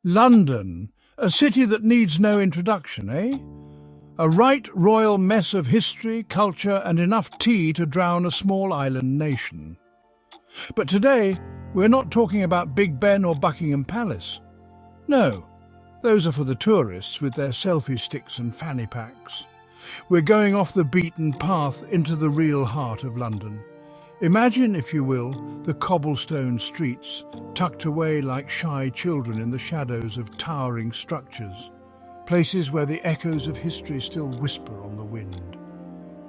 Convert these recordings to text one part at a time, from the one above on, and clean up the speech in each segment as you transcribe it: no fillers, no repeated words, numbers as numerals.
London, a city that needs no introduction, eh? A right royal mess of history, culture, and enough tea to drown a small island nation. But today, we're not talking about Big Ben or Buckingham Palace. No, those are for the tourists with their selfie sticks and fanny packs. We're going off the beaten path into the real heart of London. Imagine, if you will, the cobblestone streets, tucked away like shy children in the shadows of towering structures. Places where the echoes of history still whisper on the wind.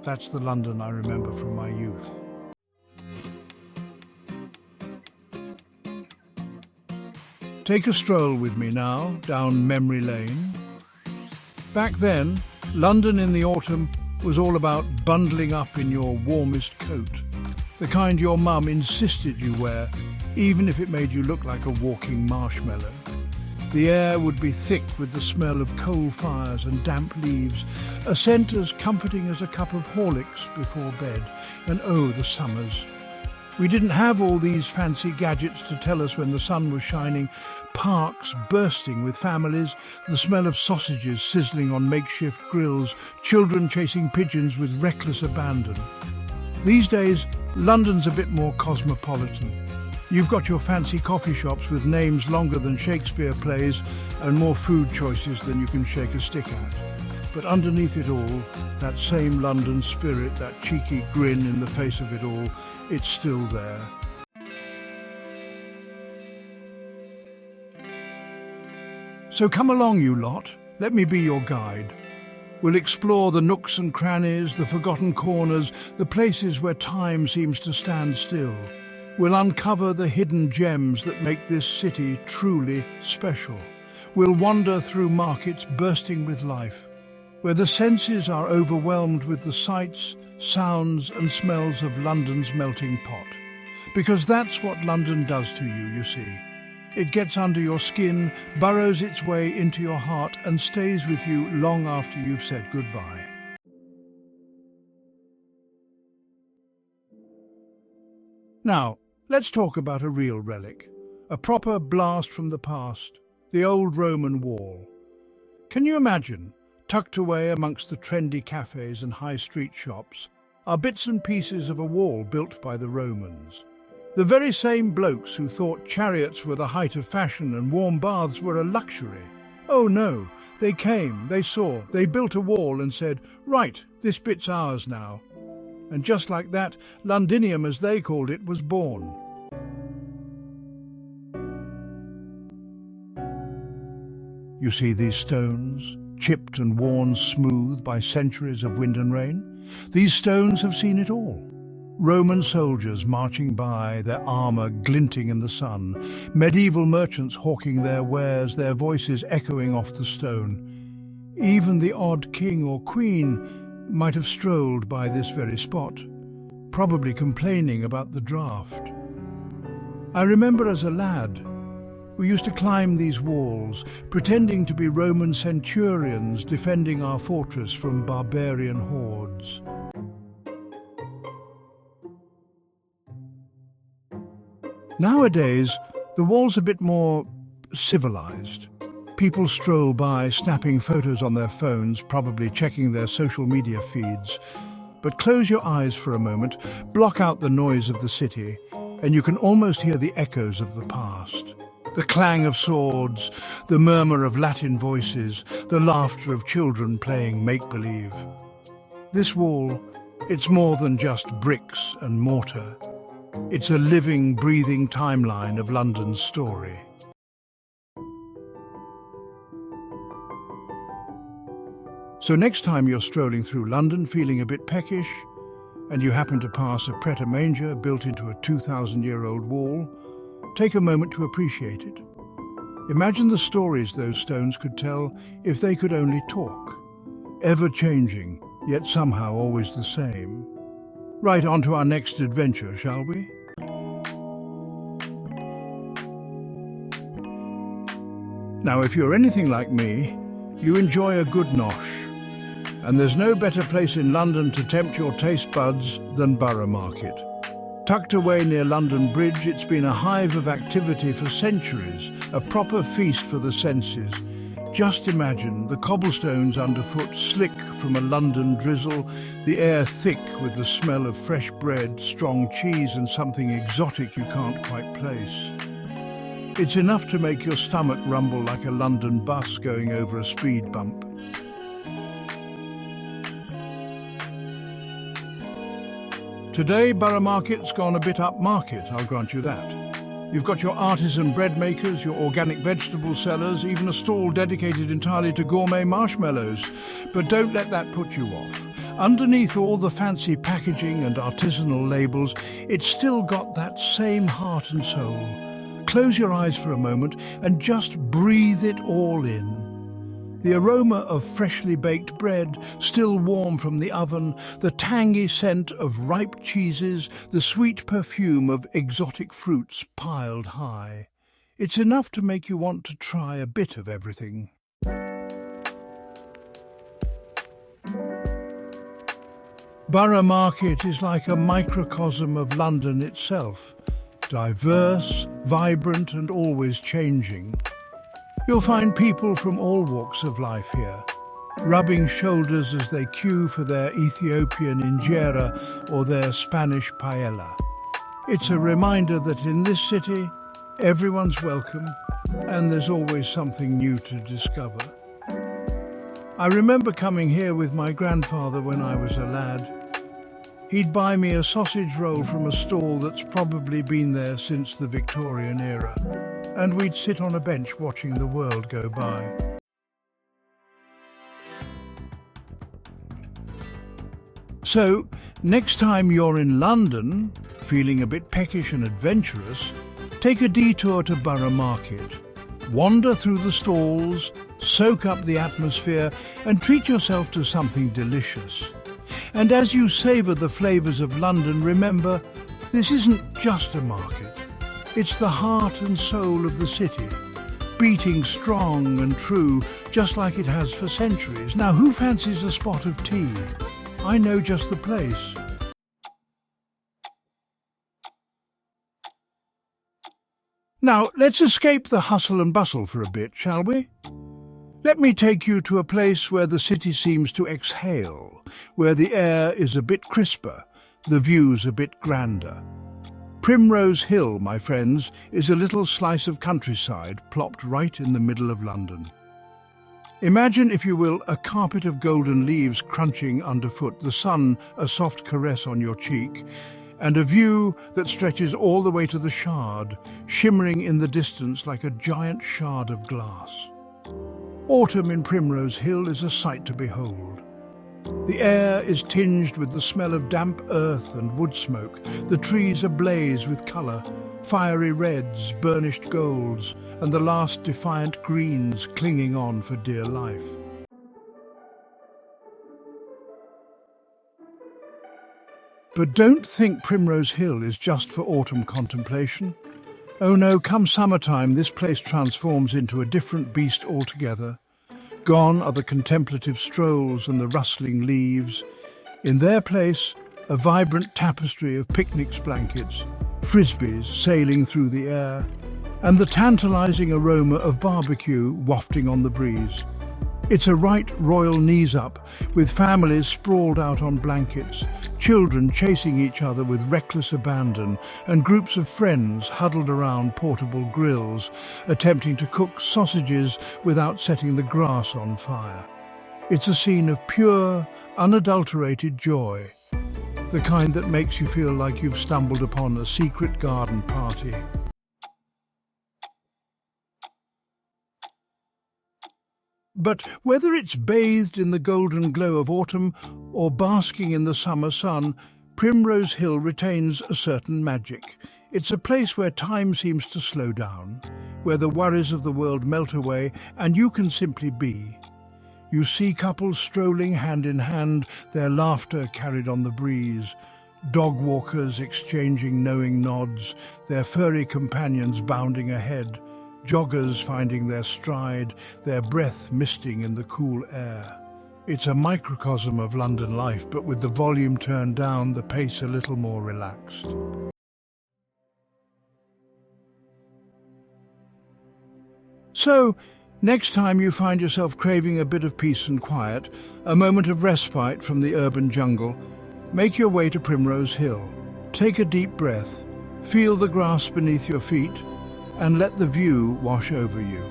That's the London I remember from my youth. Take a stroll with me now down memory lane. Back then, London in the autumn was all about bundling up in your warmest coat, the kind your mum insisted you wear, even if it made you look like a walking marshmallow. The air would be thick with the smell of coal fires and damp leaves, a scent as comforting as a cup of Horlicks before bed. And oh, the summers. We didn't have all these fancy gadgets to tell us when the sun was shining, parks bursting with families, the smell of sausages sizzling on makeshift grills, children chasing pigeons with reckless abandon. These days, London's a bit more cosmopolitan. You've got your fancy coffee shops with names longer than Shakespeare plays and more food choices than you can shake a stick at. But underneath it all, that same London spirit, that cheeky grin in the face of it all, it's still there. So come along, you lot. Let me be your guide. We'll explore the nooks and crannies, the forgotten corners, the places where time seems to stand still. We'll uncover the hidden gems that make this city truly special. We'll wander through markets bursting with life, where the senses are overwhelmed with the sights, sounds and smells of London's melting pot. Because that's what London does to you see. It gets under your skin, burrows its way into your heart and stays with you long after you've said goodbye. Now, let's talk about a real relic, a proper blast from the past, the old Roman wall. Can you imagine, tucked away amongst the trendy cafes and high street shops, are bits and pieces of a wall built by the Romans? The very same blokes who thought chariots were the height of fashion and warm baths were a luxury. Oh no, they came, they saw, they built a wall and said, right, this bit's ours now. And just like that, Londinium, as they called it, was born. You see these stones, chipped and worn smooth by centuries of wind and rain? These stones have seen it all. Roman soldiers marching by, their armour glinting in the sun, medieval merchants hawking their wares, their voices echoing off the stone. Even the odd king or queen might have strolled by this very spot, probably complaining about the draft. I remember as a lad, we used to climb these walls, pretending to be Roman centurions defending our fortress from barbarian hordes. Nowadays, the wall's a bit more civilized. People stroll by, snapping photos on their phones, probably checking their social media feeds. But close your eyes for a moment, block out the noise of the city, and you can almost hear the echoes of the past. The clang of swords, the murmur of Latin voices, the laughter of children playing make-believe. This wall, it's more than just bricks and mortar. It's a living, breathing timeline of London's story. So next time you're strolling through London feeling a bit peckish, and you happen to pass a pret-a-manger built into a 2,000-year-old wall, take a moment to appreciate it. Imagine the stories those stones could tell if they could only talk. Ever-changing, yet somehow always the same. Right, on to our next adventure, shall we? Now, if you're anything like me, you enjoy a good nosh. And there's no better place in London to tempt your taste buds than Borough Market. Tucked away near London Bridge, it's been a hive of activity for centuries, a proper feast for the senses. Just imagine the cobblestones underfoot slick from a London drizzle, the air thick with the smell of fresh bread, strong cheese and something exotic you can't quite place. It's enough to make your stomach rumble like a London bus going over a speed bump. Today, Borough Market's gone a bit upmarket, I'll grant you that. You've got your artisan bread makers, your organic vegetable sellers, even a stall dedicated entirely to gourmet marshmallows. But don't let that put you off. Underneath all the fancy packaging and artisanal labels, it's still got that same heart and soul. Close your eyes for a moment and just breathe it all in. The aroma of freshly baked bread, still warm from the oven, the tangy scent of ripe cheeses, the sweet perfume of exotic fruits piled high. It's enough to make you want to try a bit of everything. Borough Market is like a microcosm of London itself, diverse, vibrant and always changing. You'll find people from all walks of life here, rubbing shoulders as they queue for their Ethiopian injera or their Spanish paella. It's a reminder that in this city, everyone's welcome and there's always something new to discover. I remember coming here with my grandfather when I was a lad. He'd buy me a sausage roll from a stall that's probably been there since the Victorian era, and we'd sit on a bench watching the world go by. So, next time you're in London, feeling a bit peckish and adventurous, take a detour to Borough Market. Wander through the stalls, soak up the atmosphere, and treat yourself to something delicious. And as you savour the flavours of London, remember, this isn't just a market. It's the heart and soul of the city, beating strong and true, just like it has for centuries. Now, who fancies a spot of tea? I know just the place. Now, let's escape the hustle and bustle for a bit, shall we? Let me take you to a place where the city seems to exhale, where the air is a bit crisper, the views a bit grander. Primrose Hill, my friends, is a little slice of countryside plopped right in the middle of London. Imagine, if you will, a carpet of golden leaves crunching underfoot, the sun a soft caress on your cheek, and a view that stretches all the way to the Shard, shimmering in the distance like a giant shard of glass. Autumn in Primrose Hill is a sight to behold. The air is tinged with the smell of damp earth and wood smoke. The trees ablaze with colour, fiery reds, burnished golds, and the last defiant greens clinging on for dear life. But don't think Primrose Hill is just for autumn contemplation. Oh no, come summertime, this place transforms into a different beast altogether. Gone are the contemplative strolls and the rustling leaves. In their place, a vibrant tapestry of picnic blankets, frisbees sailing through the air, and the tantalising aroma of barbecue wafting on the breeze. It's a right royal knees-up, with families sprawled out on blankets, children chasing each other with reckless abandon, and groups of friends huddled around portable grills, attempting to cook sausages without setting the grass on fire. It's a scene of pure, unadulterated joy, the kind that makes you feel like you've stumbled upon a secret garden party. But whether it's bathed in the golden glow of autumn or basking in the summer sun, Primrose Hill retains a certain magic. It's a place where time seems to slow down, where the worries of the world melt away and you can simply be. You see couples strolling hand in hand, their laughter carried on the breeze, dog walkers exchanging knowing nods, their furry companions bounding ahead, joggers finding their stride, their breath misting in the cool air. It's a microcosm of London life, but with the volume turned down, the pace a little more relaxed. So, next time you find yourself craving a bit of peace and quiet, a moment of respite from the urban jungle, make your way to Primrose Hill. Take a deep breath, feel the grass beneath your feet, and let the view wash over you.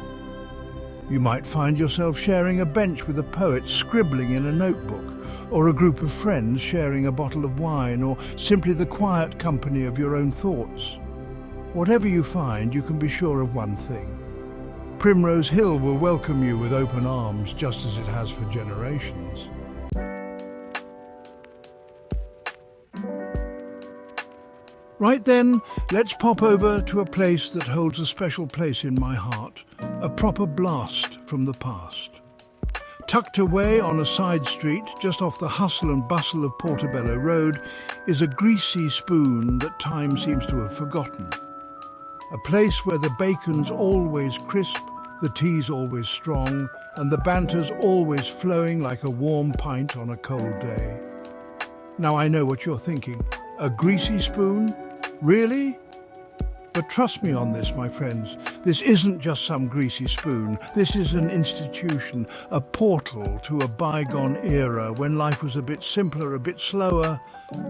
You might find yourself sharing a bench with a poet scribbling in a notebook, or a group of friends sharing a bottle of wine, or simply the quiet company of your own thoughts. Whatever you find, you can be sure of one thing. Primrose Hill will welcome you with open arms, just as it has for generations. Right then, let's pop over to a place that holds a special place in my heart, a proper blast from the past. Tucked away on a side street, just off the hustle and bustle of Portobello Road, is a greasy spoon that time seems to have forgotten. A place where the bacon's always crisp, the tea's always strong, and the banter's always flowing like a warm pint on a cold day. Now I know what you're thinking. A greasy spoon? Really? But trust me on this, my friends. This isn't just some greasy spoon. This is an institution, a portal to a bygone era when life was a bit simpler, a bit slower,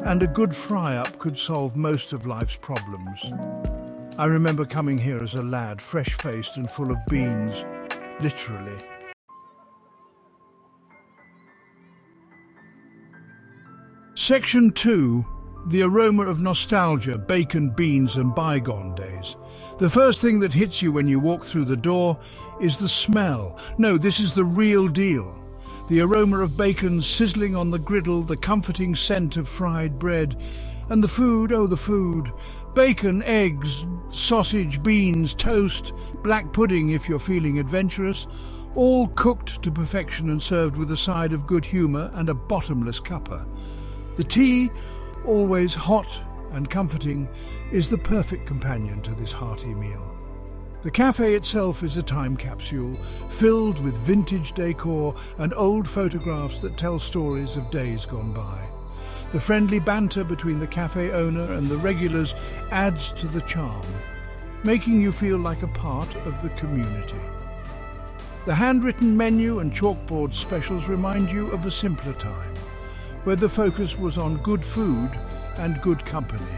and a good fry-up could solve most of life's problems. I remember coming here as a lad, fresh-faced and full of beans, literally. Section 2. The aroma of nostalgia, bacon, beans and bygone days. The first thing that hits you when you walk through the door is the smell. No, this is the real deal. The aroma of bacon sizzling on the griddle, the comforting scent of fried bread, and the food, oh the food. Bacon, eggs, sausage, beans, toast, black pudding if you're feeling adventurous, all cooked to perfection and served with a side of good humour and a bottomless cuppa. The tea, always hot and comforting, is the perfect companion to this hearty meal. The cafe itself is a time capsule, filled with vintage decor and old photographs that tell stories of days gone by. The friendly banter between the cafe owner and the regulars adds to the charm, making you feel like a part of the community. The handwritten menu and chalkboard specials remind you of a simpler time, where the focus was on good food and good company.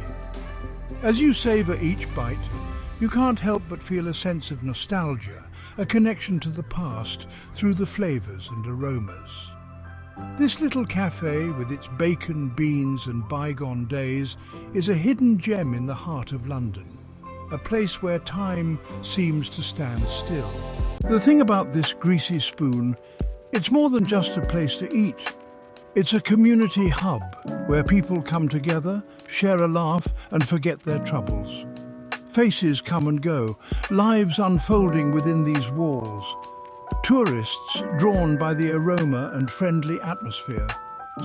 As you savour each bite, you can't help but feel a sense of nostalgia, a connection to the past through the flavours and aromas. This little cafe, with its bacon, beans and bygone days, is a hidden gem in the heart of London, a place where time seems to stand still. The thing about this greasy spoon, it's more than just a place to eat. It's a community hub where people come together, share a laugh and forget their troubles. Faces come and go, lives unfolding within these walls. Tourists drawn by the aroma and friendly atmosphere.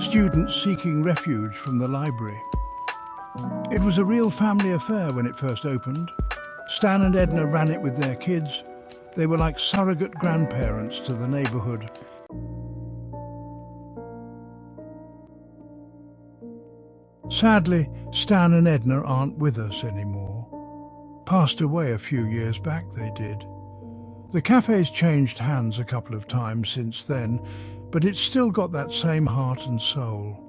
Students seeking refuge from the library. It was a real family affair when it first opened. Stan and Edna ran it with their kids. They were like surrogate grandparents to the neighbourhood. Sadly, Stan and Edna aren't with us anymore. Passed away a few years back, they did. The cafe's changed hands a couple of times since then, but it's still got that same heart and soul.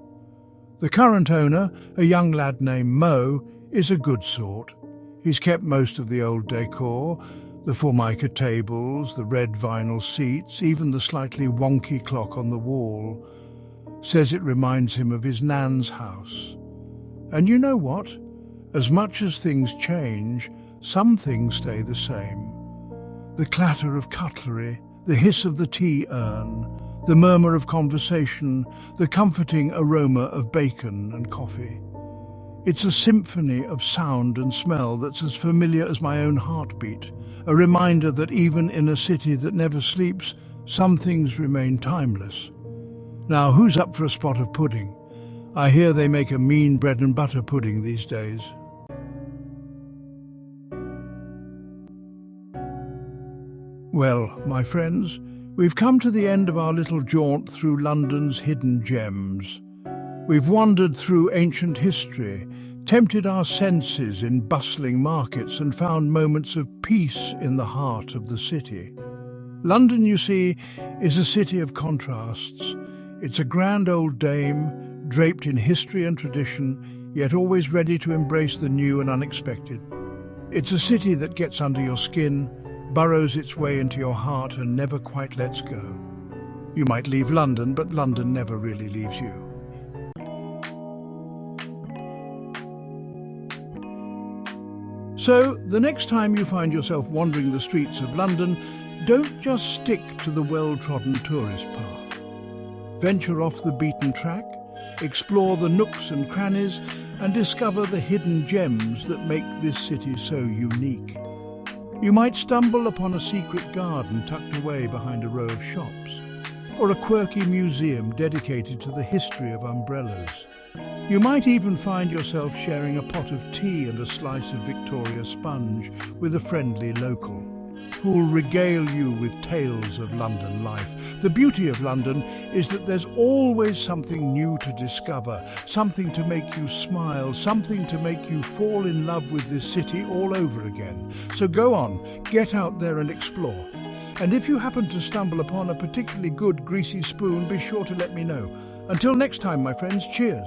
The current owner, a young lad named Mo, is a good sort. He's kept most of the old decor, the formica tables, the red vinyl seats, even the slightly wonky clock on the wall. Says it reminds him of his nan's house. And you know what? As much as things change, some things stay the same. The clatter of cutlery, the hiss of the tea urn, the murmur of conversation, the comforting aroma of bacon and coffee. It's a symphony of sound and smell that's as familiar as my own heartbeat, a reminder that even in a city that never sleeps, some things remain timeless. Now, who's up for a spot of pudding? I hear they make a mean bread and butter pudding these days. Well, my friends, we've come to the end of our little jaunt through London's hidden gems. We've wandered through ancient history, tempted our senses in bustling markets and found moments of peace in the heart of the city. London, you see, is a city of contrasts. It's a grand old dame, draped in history and tradition, yet always ready to embrace the new and unexpected. It's a city that gets under your skin, burrows its way into your heart and never quite lets go. You might leave London, but London never really leaves you. So, the next time you find yourself wandering the streets of London, don't just stick to the well-trodden tourist path. Venture off the beaten track, explore the nooks and crannies, and discover the hidden gems that make this city so unique. You might stumble upon a secret garden tucked away behind a row of shops, or a quirky museum dedicated to the history of umbrellas. You might even find yourself sharing a pot of tea and a slice of Victoria sponge with a friendly local, who'll regale you with tales of London life. The beauty of London is that there's always something new to discover, something to make you smile, something to make you fall in love with this city all over again. So go on, get out there and explore. And if you happen to stumble upon a particularly good greasy spoon, be sure to let me know. Until next time, my friends, cheers.